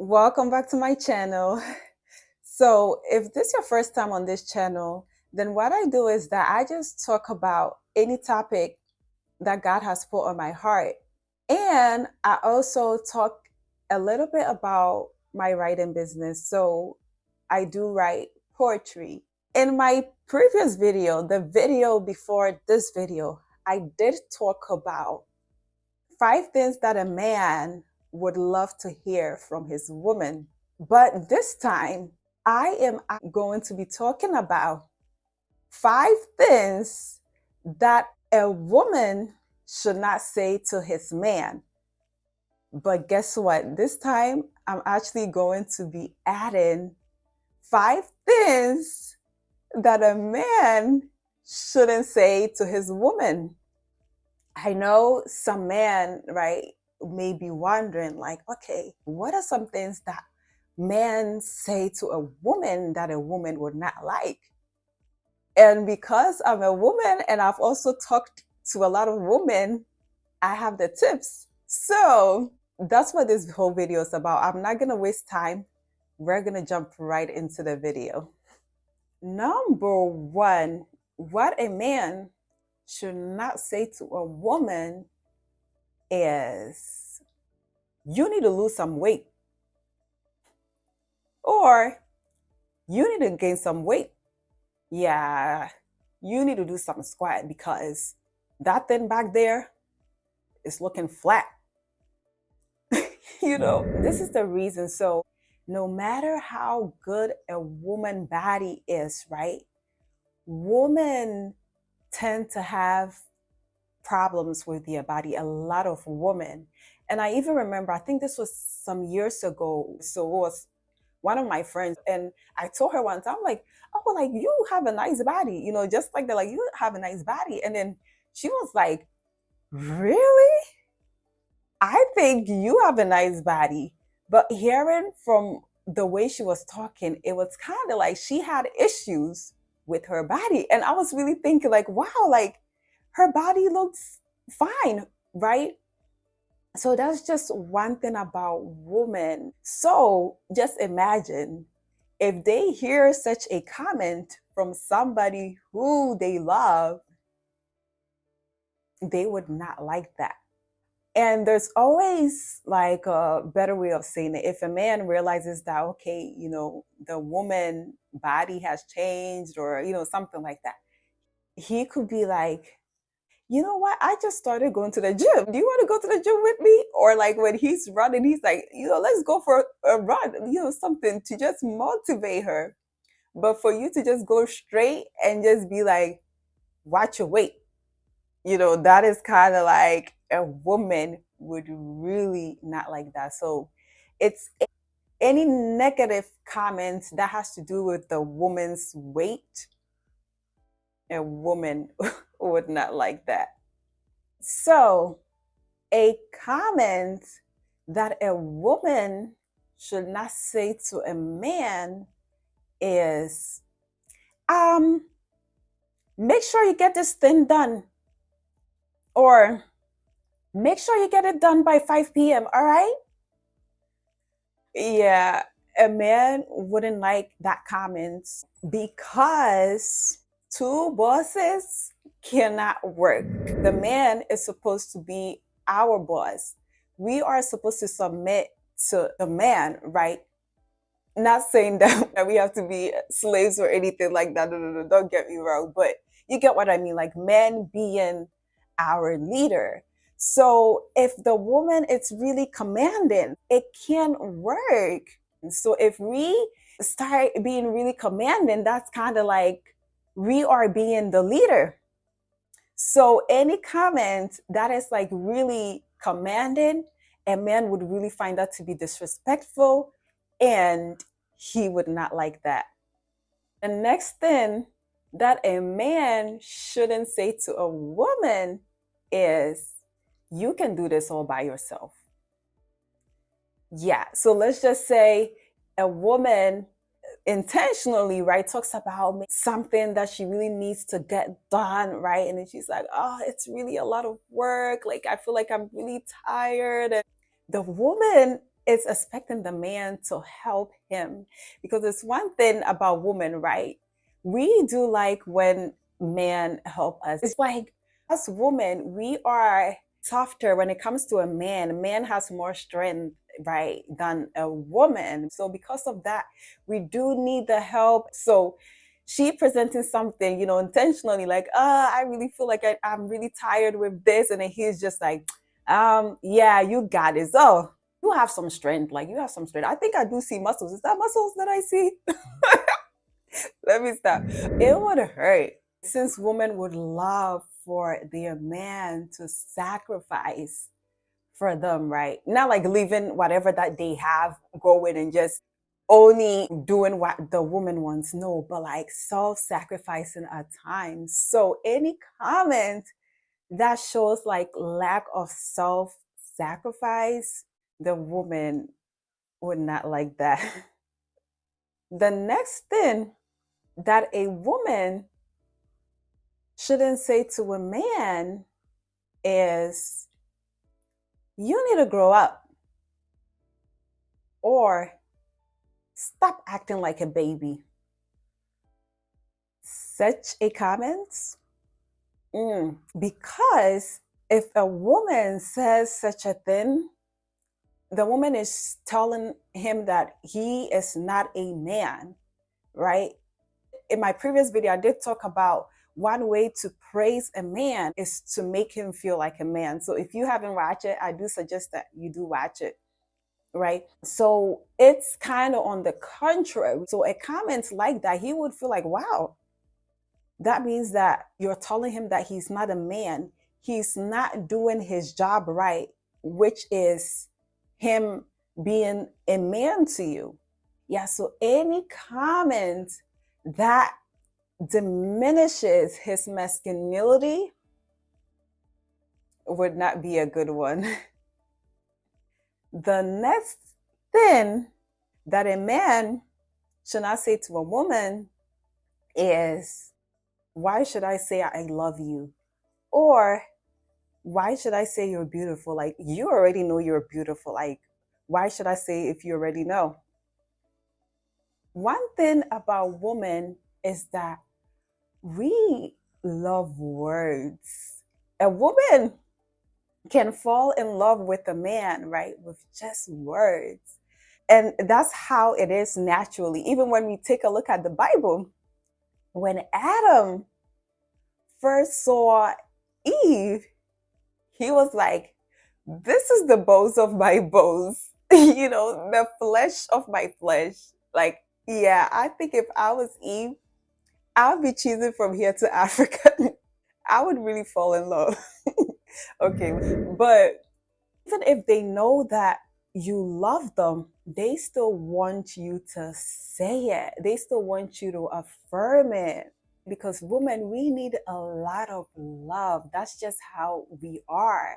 Welcome back to my channel. So, if this is your first time on this channel, then what I do is that I just talk about any topic that God has put on my heart. And I also talk a little bit about my writing business. So, I do write poetry. In my previous video, the video before this video, I did talk about 5 things that a man would love to hear from his woman. But this time, I am going to be talking about 5 things that a woman should not say to his man. But guess what? This time, I'm actually going to be adding 5 things that a man shouldn't say to his woman. I know some men, right, may be wondering, like, okay, what are some things that men say to a woman that a woman would not like? And because I'm a woman and I've also talked to a lot of women, I have the tips. So that's what this whole video is about. I'm not going to waste time. We're going to jump right into the video. Number one, what a man should not say to a woman is, you need to lose some weight, or you need to gain some weight. Yeah, you need to do some squat because that thing back there is looking flat. This is the reason. So no matter how good a woman body is, right? Women tend to have problems with their body, a lot of women. And I even remember, I think this was some years ago. So it was one of my friends, and I told her one time, like, oh, like, you have a nice body, just like that, like, you have a nice body. And then she was like, really? I think you have a nice body. But hearing from the way she was talking, it was kind of like she had issues with her body. And I was really thinking, like, wow, like, her body looks fine, right? So that's just one thing about women. So just imagine if they hear such a comment from somebody who they love, they would not like that. And there's always like a better way of saying it. If a man realizes that, okay, the woman body has changed, or, something like that, he could be like, you know what? I just started going to the gym. Do you want to go to the gym with me? Or like when he's running, he's like, let's go for a run, something to just motivate her. But for you to just go straight and just be like, watch your weight, that is kind of like a woman would really not like that. So it's any negative comments that has to do with the woman's weight, a woman would not like that. So a comment that a woman should not say to a man is, make sure you get this thing done, or make sure you get it done by 5 p.m. All right? Yeah, a man wouldn't like that comment because two bosses cannot work. The man is supposed to be our boss. We are supposed to submit to the man, right? Not saying that we have to be slaves or anything like that. No, no, no, don't get me wrong. But you get what I mean, like men being our leader. So if the woman is really commanding, it can work. So if we start being really commanding, that's kind of like we are being the leader. So any comment that is like really commanding, a man would really find that to be disrespectful, and he would not like that. The next thing that a man shouldn't say to a woman is, you can do this all by yourself. Yeah, so let's just say a woman intentionally, right, talks about something that she really needs to get done, right? And then she's like, oh, it's really a lot of work. Like, I feel like I'm really tired. And the woman It's expecting the man to help him. Because it's one thing about women, right? We do like when men help us. It's like us women, we are softer when it comes to a man. A man has more strength, right, than a woman. So because of that, we do need the help. So she presenting something, intentionally, like, I really feel like I'm really tired with this. And then he's just like, yeah, you got it. So you have some strength. Like, you have some strength. I think I do see muscles. Is that muscles that I see? Let me stop. It would hurt. Since women would love for their man to sacrifice for them, right? Not like leaving whatever that they have going and just only doing what the woman wants. No, but like self-sacrificing at times. So any comment that shows like lack of self-sacrifice, the woman would not like that. The next thing that a woman shouldn't say to a man is, you need to grow up, or stop acting like a baby. Such a comment. Because if a woman says such a thing, the woman is telling him that he is not a man, right? In my previous video, I did talk about one way to praise a man is to make him feel like a man. So if you haven't watched it, I do suggest that you do watch it, right? So it's kind of on the contrary. So a comment like that, he would feel like, wow, that means that you're telling him that he's not a man. He's not doing his job right, which is him being a man to you. Yeah, so any comment that diminishes his masculinity would not be a good one. The next thing that a man should not say to a woman is, why should I say I love you? Or why should I say you're beautiful? Like, you already know you're beautiful. Like, why should I say if you already know? One thing about women is that we love words. A woman can fall in love with a man, right? With just words. And that's how it is naturally. Even when we take a look at the Bible, when Adam first saw Eve, he was like, this is the bones of my bones, the flesh of my flesh. Like, yeah, I think if I was Eve, I would be choosing from here to Africa. I would really fall in love. Okay. But even if they know that you love them, they still want you to say it. They still want you to affirm it. Because women, we need a lot of love. That's just how we are.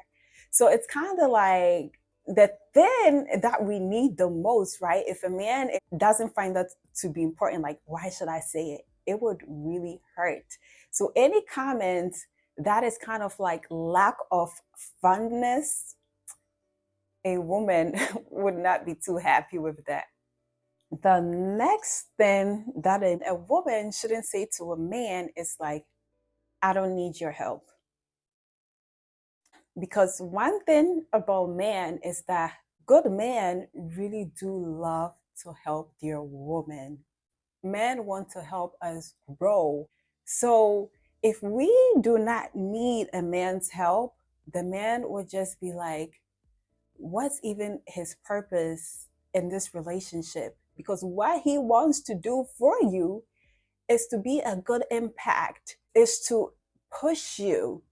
So it's kind of like the thing that we need the most, right? If a man doesn't find that to be important, like, why should I say it? It would really hurt. So any comment that is kind of like lack of fondness, a woman would not be too happy with that. The next thing that a woman shouldn't say to a man is like, I don't need your help. Because one thing about men is that good men really do love to help their woman. Men want to help us grow. So if we do not need a man's help, the man would just be like, what's even his purpose in this relationship? Because what he wants to do for you is to be a good impact, is to push you,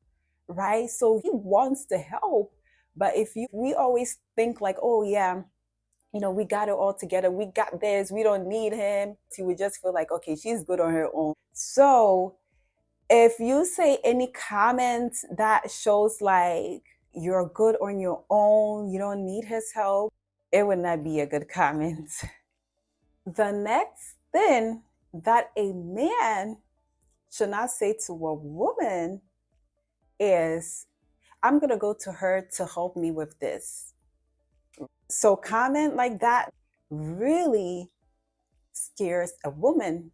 right? So he wants to help. But if we always think like, oh yeah, we got it all together, we got this, we don't need him, he would just feel like, okay, she's good on her own. So if you say any comment that shows like you're good on your own, you don't need his help, it would not be a good comment. The next thing that a man should not say to a woman is, I'm going to go to her to help me with this. So comment like that really scares a woman,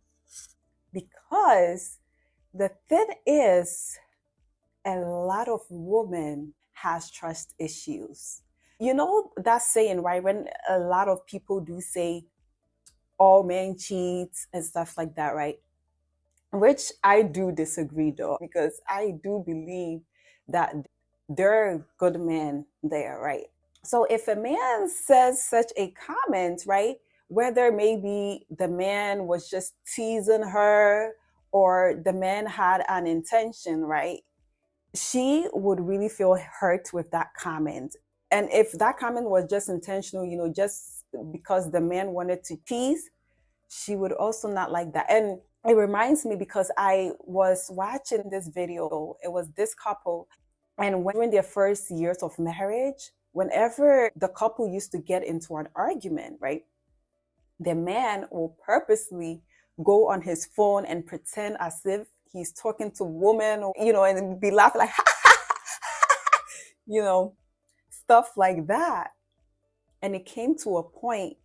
because the thing is, a lot of women has trust issues. You know that saying, right? When a lot of people do say all men cheat and stuff like that, right? Which I do disagree though, because I do believe that there are good men there, right? So if a man says such a comment, right, whether maybe the man was just teasing her or the man had an intention, right, she would really feel hurt with that comment. And if that comment was just intentional, just because the man wanted to tease, she would also not like that. And it reminds me because I was watching this video. It was this couple, and when in their first years of marriage, whenever the couple used to get into an argument, right, the man will purposely go on his phone and pretend as if he's talking to women, and be laughing like, you know, stuff like that. And it came to a point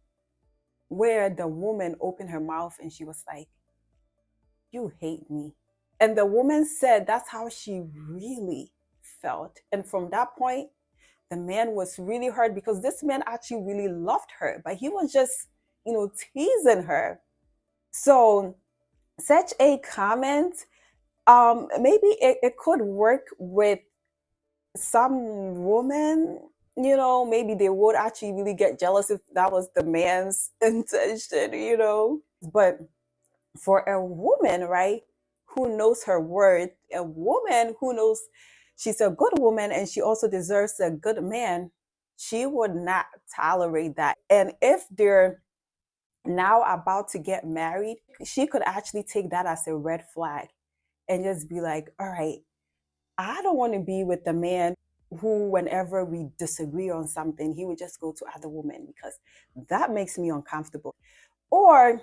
where the woman opened her mouth and she was like, "You hate me." And the woman said that's how she really felt. And from that point, the man was really hurt because this man actually really loved her, but he was just, teasing her. So, such a comment, maybe it could work with some women. Maybe they would actually really get jealous if that was the man's intention. But for a woman, right, who knows her worth, a woman who knows she's a good woman and she also deserves a good man, she would not tolerate that. And if they're now about to get married, she could actually take that as a red flag and just be like, all right, I don't want to be with the man who, whenever we disagree on something, he would just go to other women, because that makes me uncomfortable. Or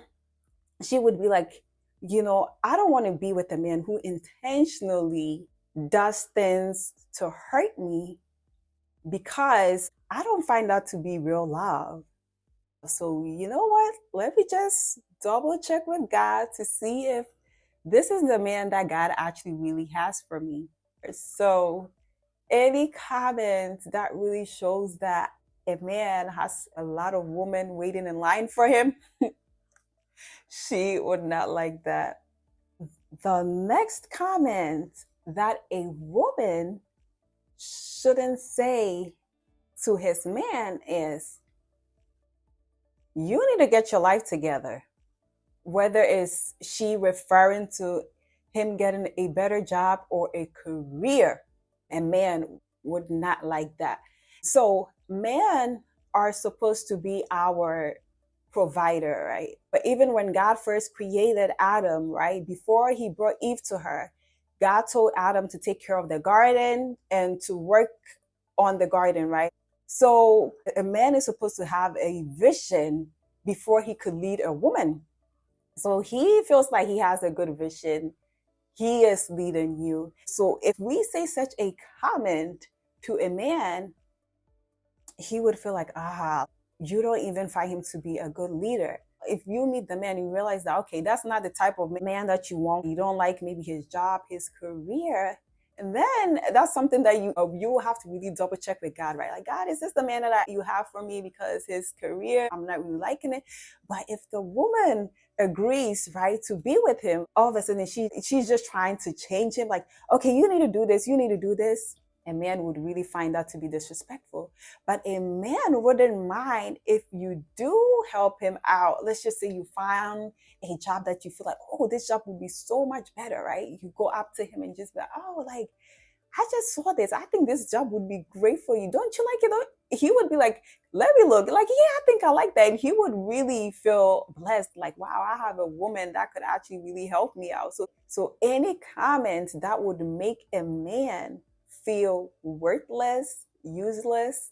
she would be like, I don't want to be with a man who intentionally does things to hurt me, because I don't find that to be real love. So, you know what? Let me just double check with God to see if this is the man that God actually really has for me. So, any comment that really shows that a man has a lot of women waiting in line for him, she would not like that. The next comment that a woman shouldn't say to his man is, "You need to get your life together." Whether it's she referring to him getting a better job or a career, a man would not like that. So, men are supposed to be our provider, right? But even when God first created Adam, right, before he brought Eve to her, God told Adam to take care of the garden and to work on the garden, right? So, a man is supposed to have a vision before he could lead a woman. So, he feels like he has a good vision. He is leading you. So, if we say such a comment to a man, he would feel like, you don't even find him to be a good leader. If you meet the man, you realize that, okay, that's not the type of man that you want. You don't like maybe his job, his career. And then that's something that you will have to really double check with God, right? Like, God, is this the man that you have for me? Because his career, I'm not really liking it. But if the woman agrees, right, to be with him, all of a sudden she's just trying to change him. Like, okay, you need to do this, you need to do this. A man would really find that to be disrespectful. But a man wouldn't mind if you do help him out. Let's just say you find a job that you feel like, oh, this job would be so much better, right? You go up to him and just be like, oh, like, I just saw this. I think this job would be great for you. Don't you like it? He would be like, let me look. Like, yeah, I think I like that. And he would really feel blessed. Like, wow, I have a woman that could actually really help me out. So any comment that would make a man feel worthless, useless,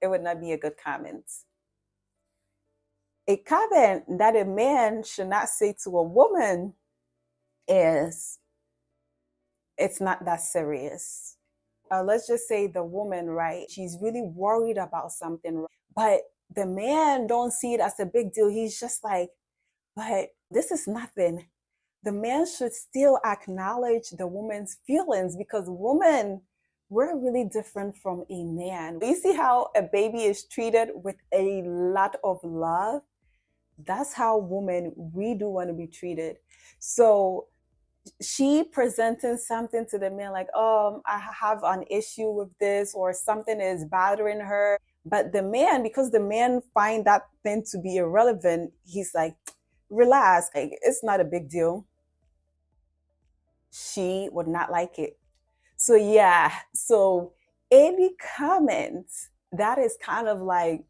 it would not be a good comment. A comment that a man should not say to a woman is, "It's not that serious." let's just say the woman, right? She's really worried about something, but the man don't see it as a big deal. He's just like, but this is nothing. The man should still acknowledge the woman's feelings, because women, we're really different from a man. You see how a baby is treated with a lot of love? That's how women, we do want to be treated. So she presenting something to the man like, I have an issue with this, or something is bothering her. But the man, because the man find that thing to be irrelevant, he's like, relax, like, it's not a big deal. She would not like it. So yeah, so any comment that is kind of like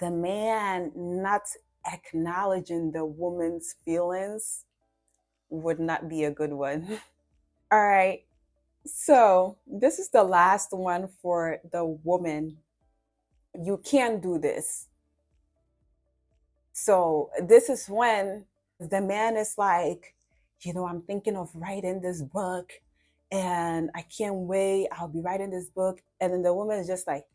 the man not acknowledging the woman's feelings would not be a good one. All right. So this is the last one for the woman. You can't do this. So this is when the man is like, I'm thinking of writing this book and I can't wait. I'll be writing this book. And then the woman is just like,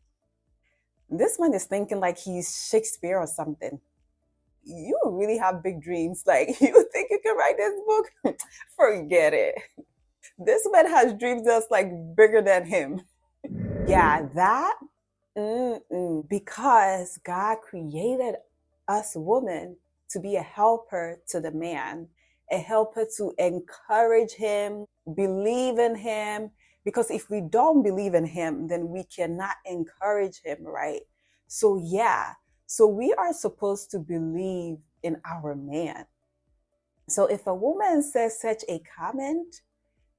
this man is thinking like he's Shakespeare or something. You really have big dreams. Like, you think you can write this book? Forget it. This man has dreams that's like bigger than him. Yeah, that, because God created us women to be a helper to the man, a helper to encourage him, believe in him. Because if we don't believe in him, then we cannot encourage him, right? So, yeah, so we are supposed to believe in our man. So, if a woman says such a comment,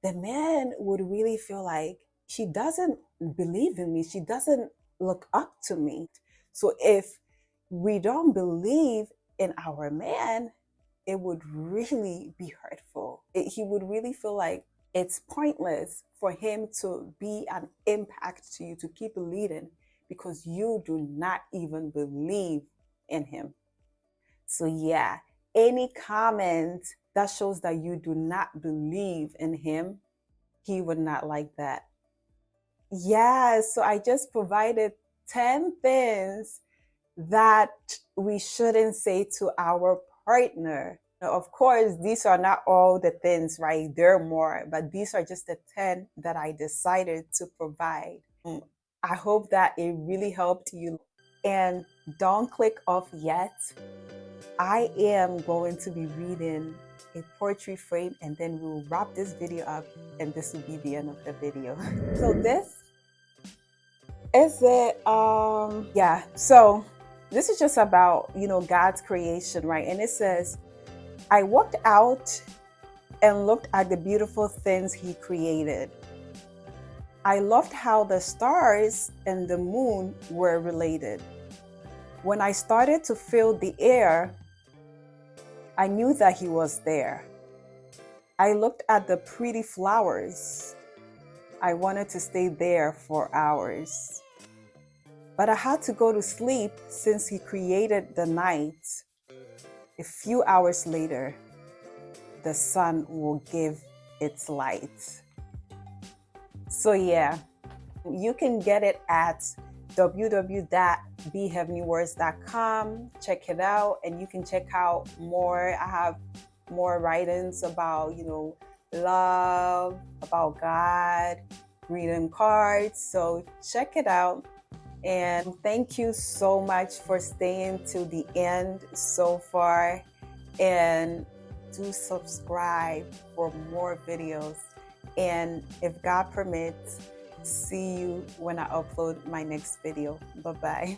the man would really feel like she doesn't believe in me. She doesn't look up to me. So if we don't believe in our man, it would really be hurtful. He would really feel like it's pointless for him to be an impact to you, to keep leading, because you do not even believe in him. So yeah, any comment that shows that you do not believe in him, he would not like that. Yeah, so I just provided 10 things that we shouldn't say to our partner. Now, of course, these are not all the things, right? There are more, but these are just the 10 that I decided to provide. I hope that it really helped you. And don't click off yet. I am going to be reading a poetry frame, and then we'll wrap this video up, and this will be the end of the video. So this is it. Yeah, so this is just about, God's creation, right? And it says, I walked out and looked at the beautiful things he created. I loved how the stars and the moon were related. When I started to feel the air, I knew that he was there. I looked at the pretty flowers. I wanted to stay there for hours. But I had to go to sleep since he created the night. A few hours later, the sun will give its light. So yeah, you can get it at www.beheavenlywords.com. Check it out, and you can check out more. I have more writings about, love, about God, reading cards. So check it out. And thank you so much for staying till the end so far. And do subscribe for more videos. And if God permits, see you when I upload my next video. Bye-bye.